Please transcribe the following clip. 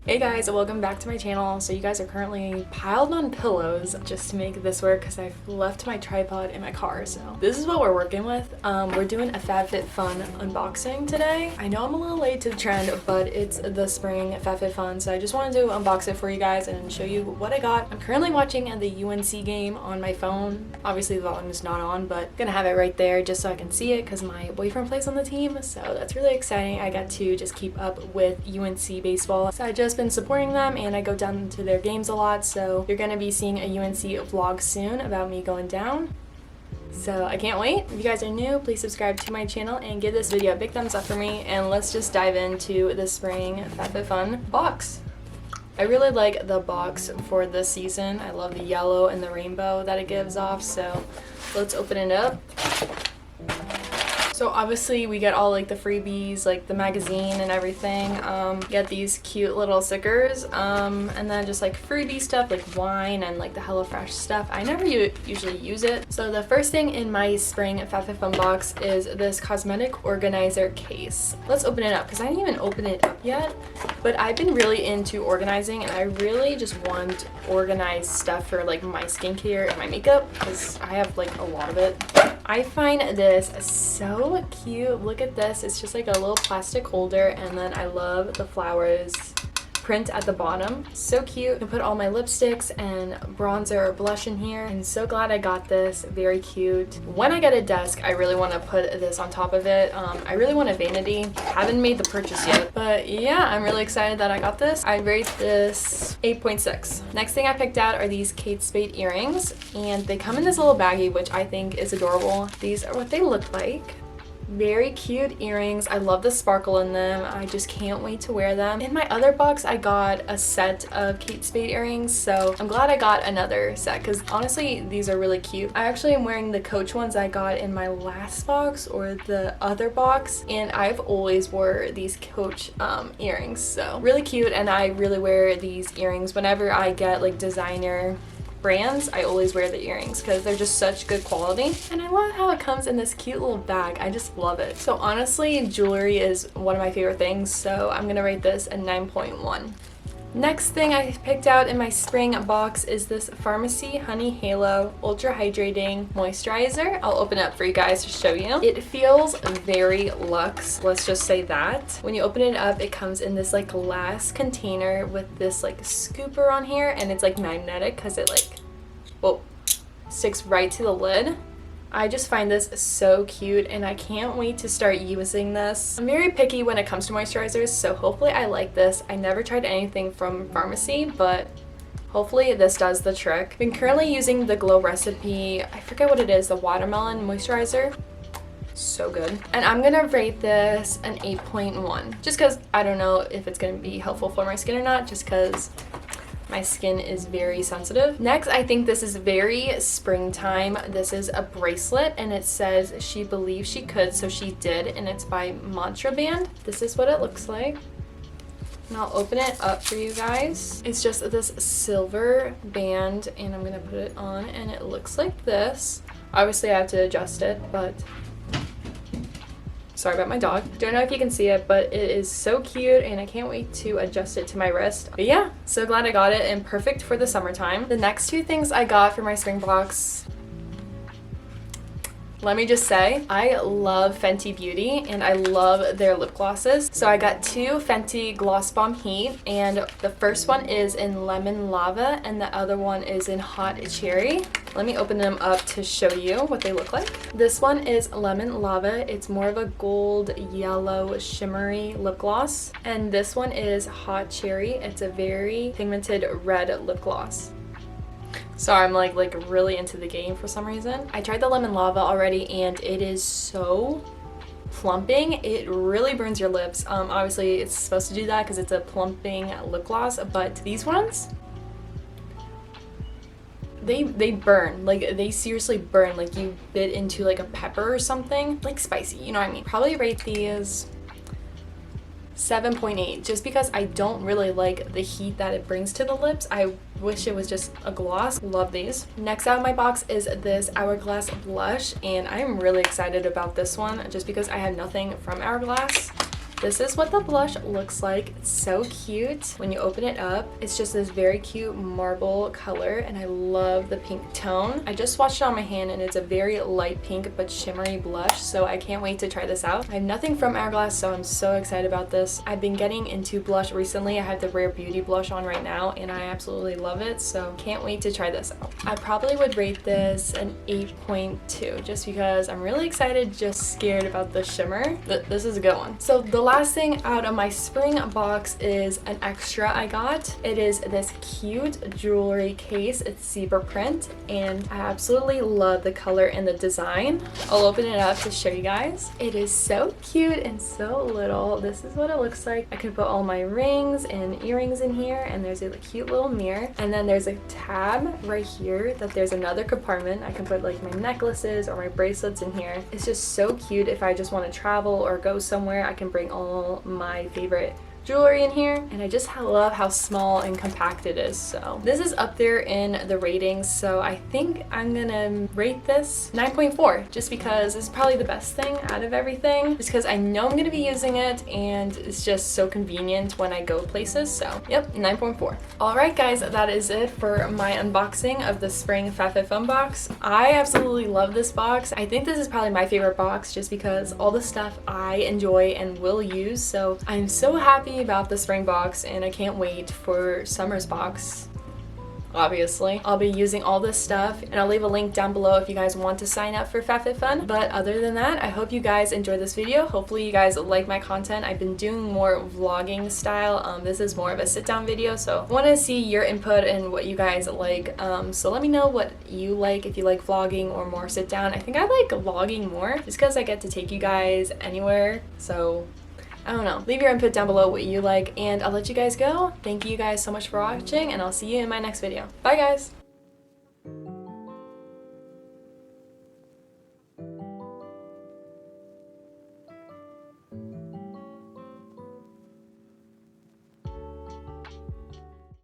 Hey guys, welcome back to my channel. So you guys are currently piled on pillows just to make this work because I've left my tripod in my car. So this is what we're working with. We're doing a FabFitFun unboxing today. I know I'm a little late to the trend, but it's the spring FabFitFun, so I just wanted to unbox it for you guys and show you what I got. I'm currently watching the UNC game on my phone. Obviously the volume is not on, but I'm gonna have it right there just so I can see it because my boyfriend plays on the team, so that's really exciting. I got to just keep up with UNC baseball. So I just been supporting them and I go down to their games a lot, so you're gonna be seeing a UNC vlog soon about me going down. So I can't wait. If you guys are new, please subscribe to my channel and give this video a big thumbs up for me, and let's just dive into the spring FabFitFun box. I really like the box for this season. I love the yellow and the rainbow that it gives off, so let's open it up. So obviously we get all like the freebies, like the magazine and everything. Get these cute little stickers, and then just like freebie stuff like wine and like the HelloFresh stuff. I never usually use it. So the first thing in my spring FabFitFun box is this cosmetic organizer case. Let's open it up because I didn't even open it up yet. But I've been really into organizing and I really just want organized stuff for like my skincare and my makeup because I have like a lot of it. I find this so cute. Look at this. It's just like a little plastic holder, and then I love the flowers print at the bottom. So cute. I can put all my lipsticks and bronzer or blush in here. I'm so glad I got this. Very cute. When I get a desk, I really want to put this on top of it. I really want a vanity. Haven't made the purchase yet, but yeah, I'm really excited that I got this. I rate this 8.6. Next thing I picked out are these Kate Spade earrings, and they come in this little baggie, which I think is adorable. These are what they look like. Very cute earrings. I love the sparkle in them. I just can't wait to wear them. In my other box, I got a set of Kate Spade earrings, so I'm glad I got another set because honestly, these are really cute. I actually am wearing the Coach ones I got in my last box or the other box, and I've always wore these Coach earrings, so really cute. And I really wear these earrings whenever I get like designer brands. I always wear the earrings because they're just such good quality, and I love how it comes in this cute little bag. I just love it. So honestly, jewelry is one of my favorite things, so I'm gonna rate this a 9.1. Next thing I picked out in my spring box is this Pharmacy Honey Halo Ultra Hydrating Moisturizer. I'll open it up for you guys to show you. It feels very luxe, let's just say that. When you open it up, it comes in this like glass container with this like scooper on here, and it's like magnetic because it like, whoa, sticks right to the lid. I just find this so cute and I can't wait to start using this. I'm very picky when it comes to moisturizers, so hopefully I like this. I never tried anything from Pharmacy, but hopefully this does the trick. I've been currently using the Glow Recipe, I forget what it is, the watermelon moisturizer. So good. And I'm gonna rate this an 8.1 just because I don't know if it's gonna be helpful for my skin or not, just because my skin is very sensitive. Next, I think this is very springtime. This is a bracelet and it says she believed she could, so she did, and it's by Mantra Band. This is what it looks like. And I'll open it up for you guys. It's just this silver band, and I'm gonna put it on and it looks like this. Obviously I have to adjust it, but sorry about my dog. Don't know if you can see it, but it is so cute and I can't wait to adjust it to my wrist. But yeah, so glad I got it and perfect for the summertime. The next two things I got for my spring box, let me just say, I love Fenty Beauty and I love their lip glosses. So I got two Fenty Gloss Bomb Heat, and the first one is in Lemon Lava and the other one is in Hot Cherry. Let me open them up to show you what they look like. This one is Lemon Lava. It's more of a gold yellow shimmery lip gloss. And this one is Hot Cherry. It's a very pigmented red lip gloss. Sorry, I'm like really into the game for some reason. I tried the Lemon Lava already and it is so plumping. It really burns your lips. Obviously it's supposed to do that because it's a plumping lip gloss, but these ones, they burn. Like they seriously burn, like you bit into like a pepper or something. Like spicy, you know what I mean? Probably rate these 7.8 just because I don't really like the heat that it brings to the lips. I wish it was just a gloss. Love these. Next out of my box is this Hourglass blush, and I'm really excited about this one just because I have nothing from Hourglass. This is what the blush looks like. It's so cute. When you open it up, it's just this very cute marble color, and I love the pink tone. I just swatched it on my hand, and it's a very light pink but shimmery blush, so I can't wait to try this out. I have nothing from Hourglass, so I'm so excited about this. I've been getting into blush recently. I have the Rare Beauty blush on right now, and I absolutely love it, so can't wait to try this out. I probably would rate this an 8.2 just because I'm really excited, just scared about the shimmer. This is a good one. So the last thing out of my spring box is an extra I got. It is this cute jewelry case. It's zebra print, and I absolutely love the color and the design. I'll open it up to show you guys. It is so cute and so little. This is what it looks like. I can put all my rings and earrings in here, and there's a cute little mirror, and then there's a tab right here that there's another compartment. I can put like my necklaces or my bracelets in here. It's just so cute. If I just want to travel or go somewhere, I can bring all my favorite jewelry in here, and I just love how small and compact it is. So this is up there in the ratings, so I think I'm gonna rate this 9.4 just because it's probably the best thing out of everything, just because I know I'm gonna be using it and it's just so convenient when I go places. So yep, 9.4. Alright guys, that is it for my unboxing of the spring FabFitFun box. I absolutely love this box. I think this is probably my favorite box just because all the stuff I enjoy and will use, so I'm so happy about the spring box, and I can't wait for summer's box. Obviously, I'll be using all this stuff, and I'll leave a link down below if you guys want to sign up for FabFitFun. But other than that, I hope you guys enjoyed this video. Hopefully you guys like my content. I've been doing more vlogging style. This is more of a sit-down video, so I want to see your input and what you guys like. So let me know what you like, if you like vlogging or more sit-down. I think I like vlogging more just because I get to take you guys anywhere. So I don't know. Leave your input down below what you like, and I'll let you guys go. Thank you guys so much for watching, and I'll see you in my next video. Bye guys!